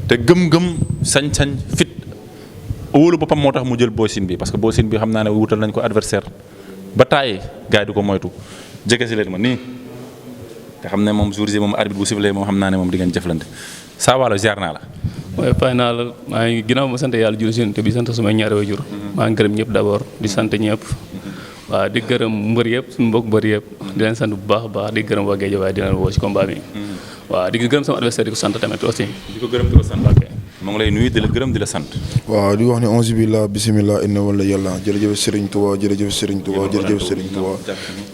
te gëm-gëm sañ-sañ fit wóolu boppam moo tax mu jël Boy Sine bi parce que Boy Sine bi xam naa ne wutal nañ ko adversaire ba tàyyi gars yi du ko moytu jege si leen ma nii te xam ne moom jour ji moom arbitre bu sifflé moom xam naa ne moom di ngeen jëflante saa wàllu ziar naa la. waaye fay naa la maa ngi ginnaaw ma sant yàlla julli si te bi sant sumay ñaari waajur maa ngi gërëm ñëpp d'abord di sant ñëpp waaw di gërëm mbër yëpp suñu mbokk mbër yëpp di leen sant bu baax a baax di gërëm waa Guédiawaye di leen woo ci combat bi waaw di gërëm sama adversaire di ko sant tamit aussi di ko gërëm di ko sant moo ngi lay nuyu di la gërëm di la sant. waaw di wax ne onze billah bisimilah inna wala yàlla jërëjëf Serigne Touba jërëjëf Serigne Touba jërëjëf Serigne Touba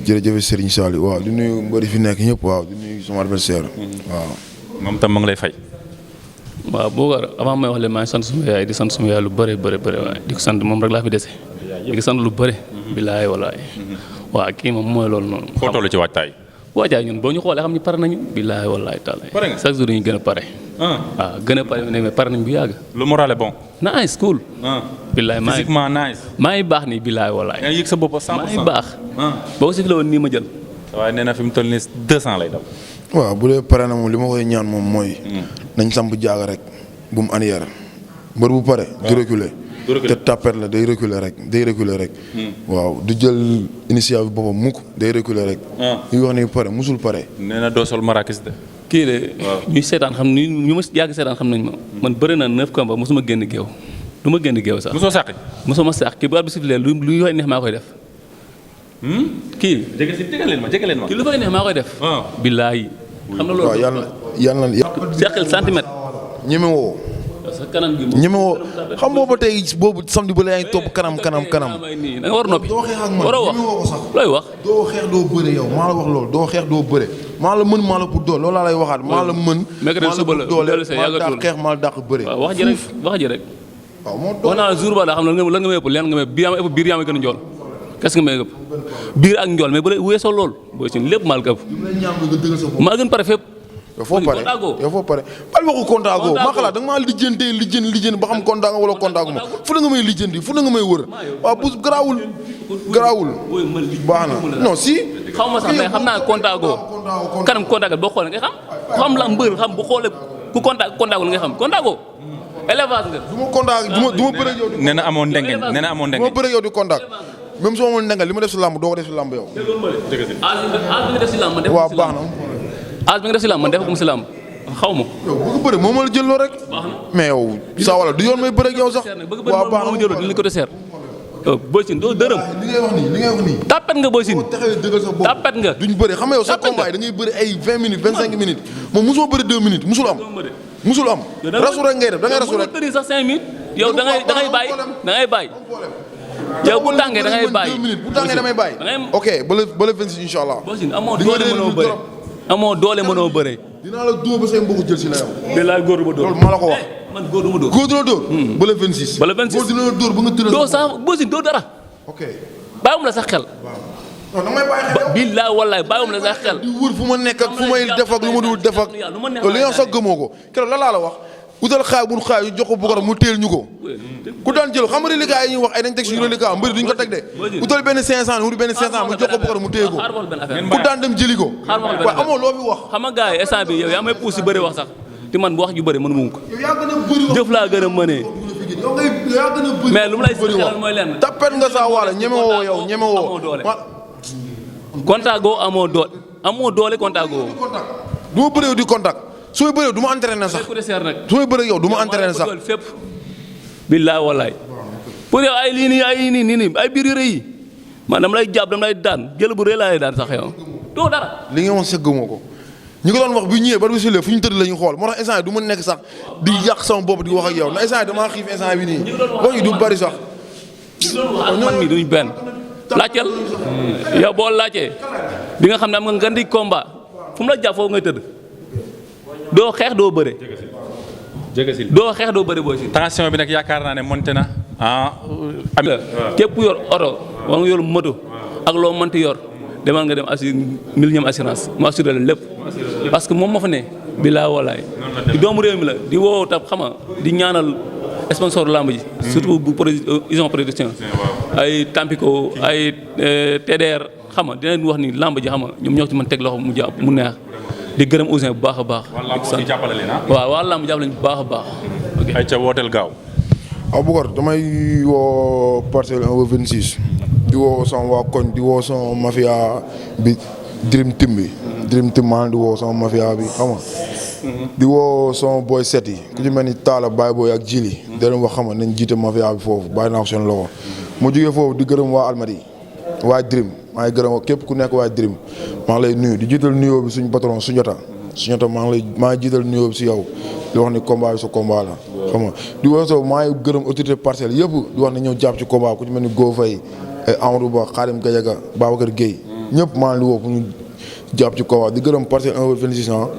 jërëjëf Serigne Saliou waaw di nuyu mbëri fi nekk ñëpp waaw di nuyu sama adversaire waaw. moom tam ma ngi lay fay. waaw Boucar avant may wax leen maa ngi sant suma yaay di sant suma yaay lu bëre waaye di ko sant moom rek laa fi dese di ko sant lu bëre bilaay walaay waaw kii moom mooy loolu noonu. foo toll ci waajtaay. waajaay ñun boo ñu xoolee xam ni pare nañu bilaay walaay taala chaque jour dañuy gën a pare waaw gën a pare mais pare nañ bu yàgg. le moral est bon. nice cool. bilaay physiquement nice. maa ngi baax nii bilaay walaay. yaa ngi yëg sa bopp 100%. maa ngi baax. boo si la woon nii ma jël. waaye nee na fi mu toll nii 200 lay daw. waaw bu dee pare na moom li ma koy ñaan moom mooy. nañ samp jaaga rek bu mu anière mbër bu pare. di reculer te tapet la day reculer rek. waaw du jël initiative boppam mukk day reculer rek. ñu wax ni pare musul pare. nee na doo sol marakis de. kii de ñuy seetaan xam ni ñu ma yàgg seetaan xam nañ ma man bëri na 9 combats mosuma génn géew du ma génn géew sax. mosoo sàqi. mosuma sàq kii bu at bi sifflé lu fay neex maa koy def. kii. jege leen ma kii lu fay neex maa koy def. billaahi. xam na loolu waaw yàlla seqal centimètre. ñeme woo. sa kanam gi ñeme woo xam booba tey boobu samedi ba la yaa ngi topp kanam. da nga war noppi. doo xeex ak man waroo wax ñeme woo ko sax. looy wax. doo xeex doo bëre yow maa la wax loolu doo xeex doo bëre maa la mën maa la pour doole loolu laa lay waxaat maa la mën. maa la pour doole maa la dàq xeex maa la dàq bëre. waaw wax ji rek. waaw moo wax naa jour ba la xam ne lan nga may ëpp leen nga may biir yaa may gën a njool qu'est-ce que may ëpp biir ak njool mais bu dee weesoo lool booy si lépp maal ka ëpp maa gën pare fépp. yow foo pare bal waxu kontaago maa xalaat da nga maa lijjanti ba xam kontaa nga wala kontaagu ma fu la nga may lijjanti fu la nga may wër waaw bu garaawul baax na non si xaw ma sax mais xam naa kontaago kanam kontaago boo xoolee nga xam la mbër xam bu xoolee ku kontaago nga xam kontaago élevage nga du ma kontaag du ma bëre yow di nee na amoon ndengeñ du ma bëre yow di kontaag même su ma amoon ndengeñ li ma def si làmb doo ko def si làmb yow waaw baax na as bi nga def si lamb man def ko mu si lamb xaw ma. yow bëgg bëre moo ma la jëloo rek. mais yow saa wala du yoon may bëre ak yow sax. waaw baax na ma jëloo dinañ ko deseer. Boy Sine doo dërëm. li ngay wax nii. tapet nga Boy Sine. tapet nga. duñ bëre xam nga yow sa combat yi da ngay bëre ay 20 minutes 25 minutes moom mosoo bëre 2 minutes musul am. rasu rek ngay def da ngay rasu rek. yow sax 5 minutes. yow da ngay bàyyi. yow bu tàngee da ngay bàyyi. bu tàngee damay bàyyi. ok ba le 26 incha allah. Boy Sine amoo doole mënoo bëre. dinaa la dóor ba say mbokku jël si la yow. bilaay góor du ma dóor loolu maa la ko wax. man góor du ma dóor. góor du la dóor. ba le 26. ba le 26 góor dina la dóor ba nga tëral. doo sax Boy Sine doo dara. ok bàyyiwum la sax xel. non damay bàyyi xel yow. bilaay wallaay bàyyiwum la sax xel. di wër fu ma nekk ak fu may def ak lu ma dul def ak. li nga sax gëmoo ko keroog la laa la wax. utal xaay bu xaay yu jox ko Boucar mu teel ñu ko ku daan jël xam nga reliquat yi ñuy wax ay dañ teg si reliquat mbëri duñ ko teg de utal benn 500 wut benn 500 mu jox ko Boucar mu téye ko ku daan dem jëli ko waaw amoo loo fi wax xam nga gars yi instant bi yow yaa may pousse si bëri wax sax te man bu wax ju bëri mënu mu ko yow yaa gën a bëri wax jëf laa gën a mënee yow yaa gën a bëri mais lu mu lay xelal mooy lenn tapet nga saa waala ñeme woo yow ñeme woo contact goo amoo doole contact goo du ma bëri di contact su may bëree du ma entraîné sax su may bëree yow du ma entraîné sax fépp billaay wallaay pour yow ay lii nii ay biir yu rëy yi man dama lay jàpp dama lay daan jël bu rëy laa lay daan sax yow doo dara li nga woon sëgguma ko ñi ko doon wax bi ñëwee ba bi sulee fu ñu tëdd la ñu xool moo tax instant du ma nekk sax di yàq sama bopp di wax ak yow na instant damaa xiif instant bi nii wax yi du bari sax man mi duñ benn laajteel yow boo laajtee di nga xam ne am nga ngandi combat fu mu la jàpp foofu ngay tëdd doo xeex doo bëre. doo xeex doo bëre Boy Sine. tension bi nag yaakaar naa ne monté na képp yor oto wala nga yor moto ak loo mënti yor demal nga dem millième assurance mu assuré la lépp parce que moom moo fa ne bilaa walaay di doomu réew mi la di woo tab xama di ñaanal sponsor lamb ji surtout bu ison production ay Tampico ay TDR xama dinañ wax ni lamb ji xama ñoom ñoo ci mën teg loxo mu jàpp mu neex di gërëm Ouzin bu baax a baax. di jàppale leen ah. waaw waa làmb jàppale leen bu baax a baax. ok ay ca wooteel gaaw. waaw Boucar damay woo parcelle 1 ba 26 di woo sama waa koñ di woo sama mafia bi Dream Team bi Dream Team maa di woo sama mafia bi xam nga di woo sama boy set yi ku ci mel ni Talla Baye Boy ak Jili da leen wax xam nga nañ jiite mafia bi foofu bàyyi naa ko seen loxo mu jógee foofu di gërëm waa Almadi waa Dream maa ngi gërëm képp ku nekk waa Dream maa ngi lay nuyu di jiital nuyoo bi suñu patron Suñota maa ngi jiital nuyoo bi si yow di wax ni combat bi sa combat la xam nga di wax so maa ngi gërëm autorité parcelle yëpp di wax ne ñëw jàpp ci combat ku ci mel ni Go Faye ay Amadou Ba Khadim Gadiaga Babacar Gueye ñëpp maa ngi li woo pour ñu jàpp ci combat di gërëm parcelle 1 ba 26 ans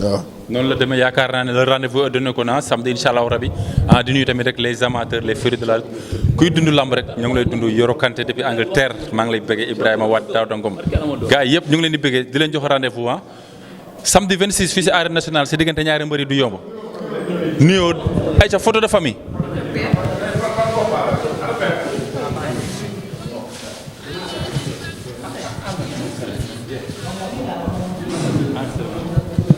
waaw noonu la demee yaakaar naa ne le rendez-vous donné ko na samedi incha allah rabi di nuyu tamit rek les amateurs les férus de la kuy dund lamb rek ñoo ngi lay dund Yoro Kanté depuis Angleterre maa ngi lay bëggee Ibrahima Wade Daouda Ngom gars yi yëpp ñu ngi leen di bëggee di leen jox rendez-vous samedi 26 fii si arène nationale si diggante ñaari mbëri du yomb nuyoo ay ca photo de famille.